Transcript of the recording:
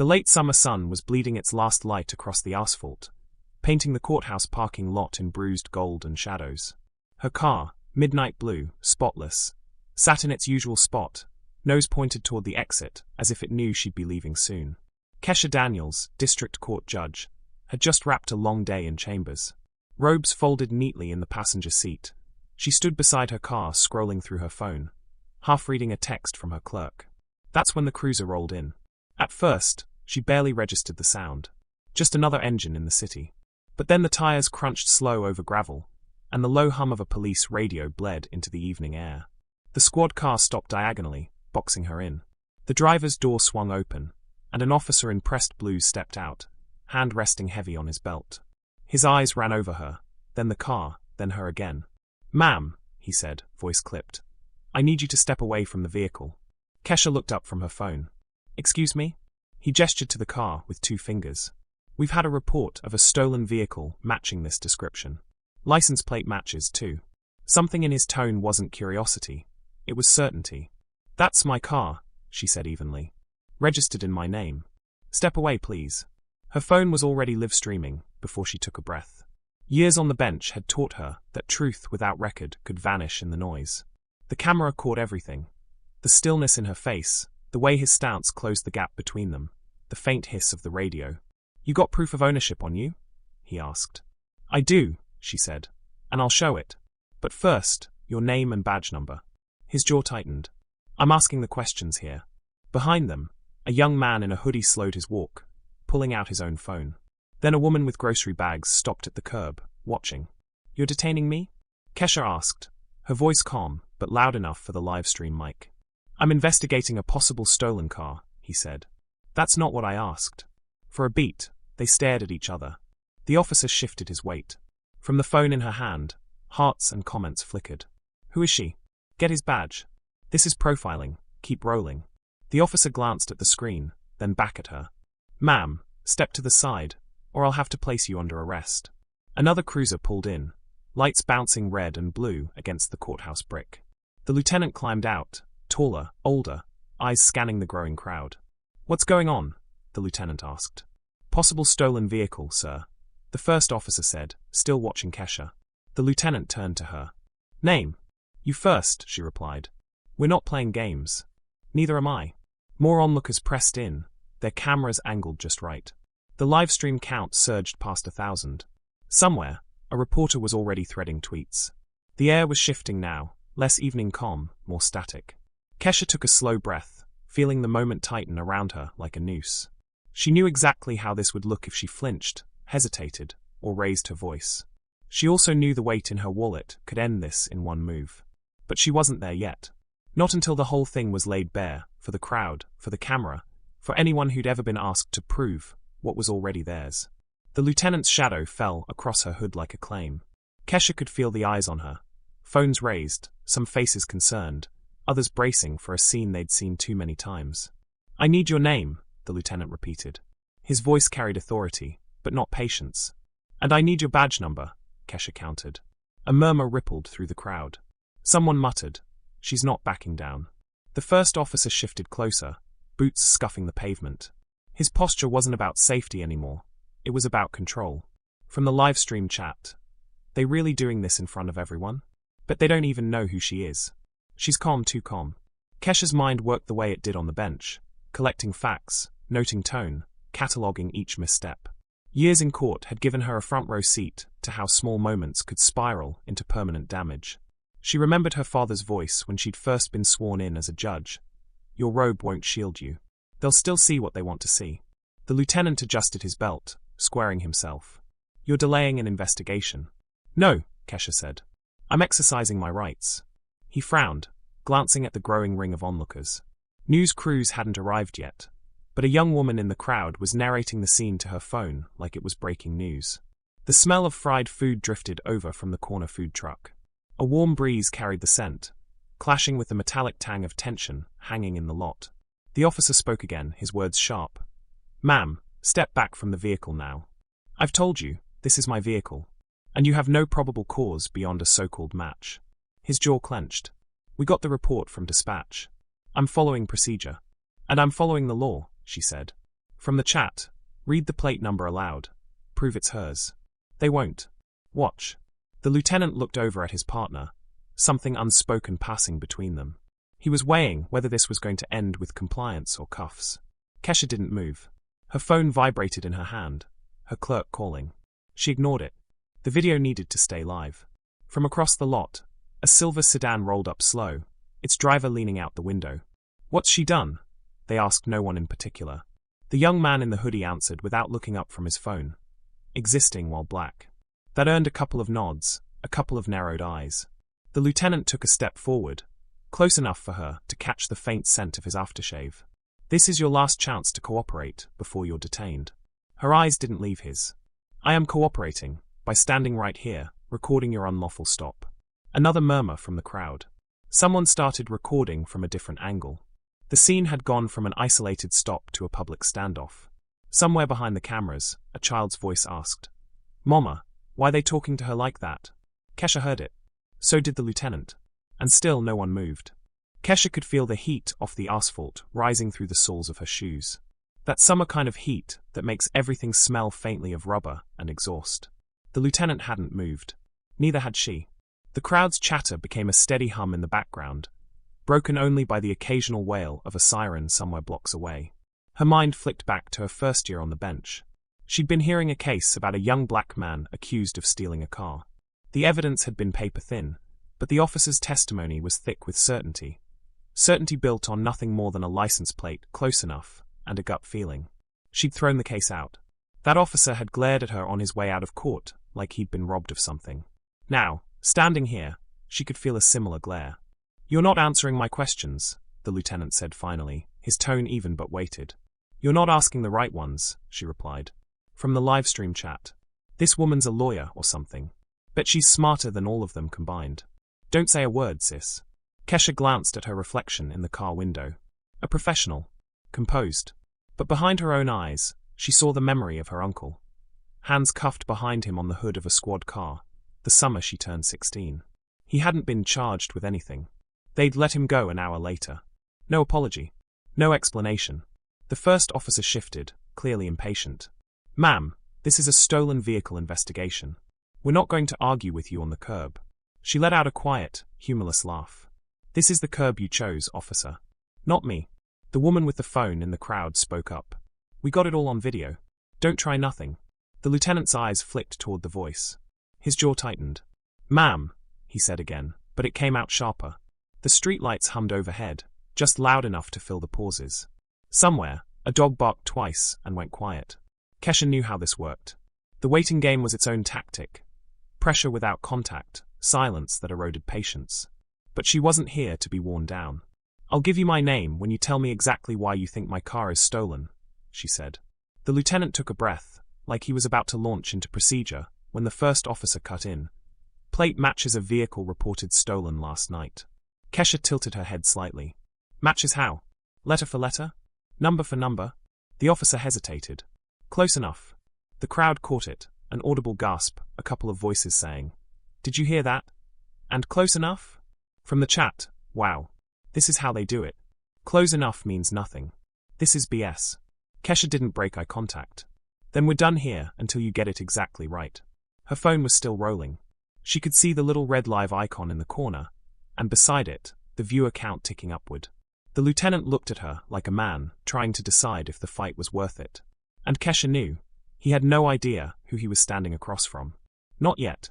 The late summer sun was bleeding its last light across the asphalt, painting the courthouse parking lot in bruised gold and shadows. Her car, midnight blue, spotless, sat in its usual spot, nose pointed toward the exit, as if it knew she'd be leaving soon. Kesha Daniels, district court judge, had just wrapped a long day in chambers. Robes folded neatly in the passenger seat, she stood beside her car scrolling through her phone, half reading a text from her clerk. That's when the cruiser rolled in. At first, she barely registered the sound. Just another engine in the city. But then the tires crunched slow over gravel, and the low hum of a police radio bled into the evening air. The squad car stopped diagonally, boxing her in. The driver's door swung open, and an officer in pressed blues stepped out, hand resting heavy on his belt. His eyes ran over her, then the car, then her again. "Ma'am," he said, voice clipped. "I need you to step away from the vehicle." Kesha looked up from her phone. "Excuse me?" He gestured to the car with 2 fingers. "We've had a report of a stolen vehicle matching this description. License plate matches, too." Something in his tone wasn't curiosity. It was certainty. "That's my car," she said evenly. "Registered in my name. Step away, please." Her phone was already live-streaming before she took a breath. Years on the bench had taught her that truth without record could vanish in the noise. The camera caught everything. The stillness in her face, the way his stance closed the gap between them, the faint hiss of the radio. "You got proof of ownership on you?" he asked. "I do," she said, "and I'll show it. But first, your name and badge number." His jaw tightened. "I'm asking the questions here." Behind them, a young man in a hoodie slowed his walk, pulling out his own phone. Then a woman with grocery bags stopped at the curb, watching. "You're detaining me?" Kesha asked, her voice calm, but loud enough for the live stream mic. "I'm investigating a possible stolen car," he said. "That's not what I asked." For a beat, they stared at each other. The officer shifted his weight. From the phone in her hand, hearts and comments flickered. "Who is she? Get his badge. This is profiling. Keep rolling." The officer glanced at the screen, then back at her. "Ma'am, step to the side, or I'll have to place you under arrest." Another cruiser pulled in, lights bouncing red and blue against the courthouse brick. The lieutenant climbed out, taller, older, eyes scanning the growing crowd. "What's going on?" the lieutenant asked. "Possible stolen vehicle, sir," the first officer said, still watching Kesha. The lieutenant turned to her. "Name?" "You first," she replied. "We're not playing games." "Neither am I." More onlookers pressed in, their cameras angled just right. The livestream count surged past 1,000. Somewhere, a reporter was already threading tweets. The air was shifting now, less evening calm, more static. Kesha took a slow breath, feeling the moment tighten around her like a noose. She knew exactly how this would look if she flinched, hesitated, or raised her voice. She also knew the weight in her wallet could end this in one move. But she wasn't there yet. Not until the whole thing was laid bare, for the crowd, for the camera, for anyone who'd ever been asked to prove what was already theirs. The lieutenant's shadow fell across her hood like a claim. Kesha could feel the eyes on her. Phones raised, some faces concerned, others bracing for a scene they'd seen too many times. "I need your name," the lieutenant repeated. His voice carried authority, but not patience. "And I need your badge number," Kesha countered. A murmur rippled through the crowd. Someone muttered, "She's not backing down." The first officer shifted closer, boots scuffing the pavement. His posture wasn't about safety anymore. It was about control. From the live stream chat. "They really doing this in front of everyone? But they don't even know who she is." "She's calm, too calm." Kesha's mind worked the way it did on the bench, collecting facts, noting tone, cataloguing each misstep. Years in court had given her a front-row seat to how small moments could spiral into permanent damage. She remembered her father's voice when she'd first been sworn in as a judge. "Your robe won't shield you. They'll still see what they want to see." The lieutenant adjusted his belt, squaring himself. "You're delaying an investigation." "No," Kesha said. "I'm exercising my rights." He frowned, glancing at the growing ring of onlookers. News crews hadn't arrived yet, but a young woman in the crowd was narrating the scene to her phone like it was breaking news. The smell of fried food drifted over from the corner food truck. A warm breeze carried the scent, clashing with the metallic tang of tension hanging in the lot. The officer spoke again, his words sharp. "Ma'am, step back from the vehicle now. I've told you, this is my vehicle. And you have no probable cause beyond a so-called match." His jaw clenched. "We got the report from dispatch. I'm following procedure. And I'm following the law," she said. From the chat, read the plate number aloud. Prove it's hers. They won't. Watch. The lieutenant looked over at his partner, something unspoken passing between them. He was weighing whether this was going to end with compliance or cuffs. Kesha didn't move. Her phone vibrated in her hand, her clerk calling. She ignored it. The video needed to stay live. From across the lot, a silver sedan rolled up slow, its driver leaning out the window. What's she done? They asked no one in particular. The young man in the hoodie answered without looking up from his phone. Existing while black. That earned a couple of nods, a couple of narrowed eyes. The lieutenant took a step forward, close enough for her to catch the faint scent of his aftershave. This is your last chance to cooperate before you're detained. Her eyes didn't leave his. I am cooperating, by standing right here, recording your unlawful stop. Another murmur from the crowd. Someone started recording from a different angle. The scene had gone from an isolated stop to a public standoff. Somewhere behind the cameras, a child's voice asked, "Mama, why they talking to her like that?" Kesha heard it. So did the lieutenant. And still no one moved. Kesha could feel the heat off the asphalt rising through the soles of her shoes. That summer kind of heat that makes everything smell faintly of rubber and exhaust. The lieutenant hadn't moved. Neither had she. The crowd's chatter became a steady hum in the background, broken only by the occasional wail of a siren somewhere blocks away. Her mind flicked back to her first year on the bench. She'd been hearing a case about a young black man accused of stealing a car. The evidence had been paper-thin, but the officer's testimony was thick with certainty. Certainty built on nothing more than a license plate close enough and a gut feeling. She'd thrown the case out. That officer had glared at her on his way out of court like he'd been robbed of something. Now, standing here, she could feel a similar glare. "You're not answering my questions," the lieutenant said finally, his tone even but weighted. "You're not asking the right ones," she replied. From the livestream chat. "This woman's a lawyer or something. Bet she's smarter than all of them combined. Don't say a word, sis." Kesha glanced at her reflection in the car window. A professional. Composed. But behind her own eyes, she saw the memory of her uncle. Hands cuffed behind him on the hood of a squad car, the summer she turned 16. He hadn't been charged with anything. They'd let him go an hour later. No apology. No explanation. The first officer shifted, clearly impatient. "Ma'am, this is a stolen vehicle investigation. We're not going to argue with you on the curb." She let out a quiet, humorless laugh. "This is the curb you chose, officer. Not me." The woman with the phone in the crowd spoke up. "We got it all on video. Don't try nothing." The lieutenant's eyes flicked toward the voice. His jaw tightened. "Ma'am," he said again, but it came out sharper. The streetlights hummed overhead, just loud enough to fill the pauses. Somewhere, a dog barked twice and went quiet. Kesha knew how this worked. The waiting game was its own tactic. Pressure without contact, silence that eroded patience. But she wasn't here to be worn down. "I'll give you my name when you tell me exactly why you think my car is stolen," she said. The lieutenant took a breath, like he was about to launch into procedure, when the first officer cut in. "Plate matches a vehicle reported stolen last night." Kesha tilted her head slightly. "Matches how? Letter for letter? Number for number?" The officer hesitated. "Close enough." The crowd caught it, an audible gasp, a couple of voices saying, "Did you hear that? And close enough?" From the chat, "Wow. This is how they do it. Close enough means nothing. This is BS." Kesha didn't break eye contact. "Then we're done here until you get it exactly right." Her phone was still rolling. She could see the little red live icon in the corner, and beside it, the viewer count ticking upward. The lieutenant looked at her like a man trying to decide if the fight was worth it. And Kesha knew. He had no idea who he was standing across from. Not yet.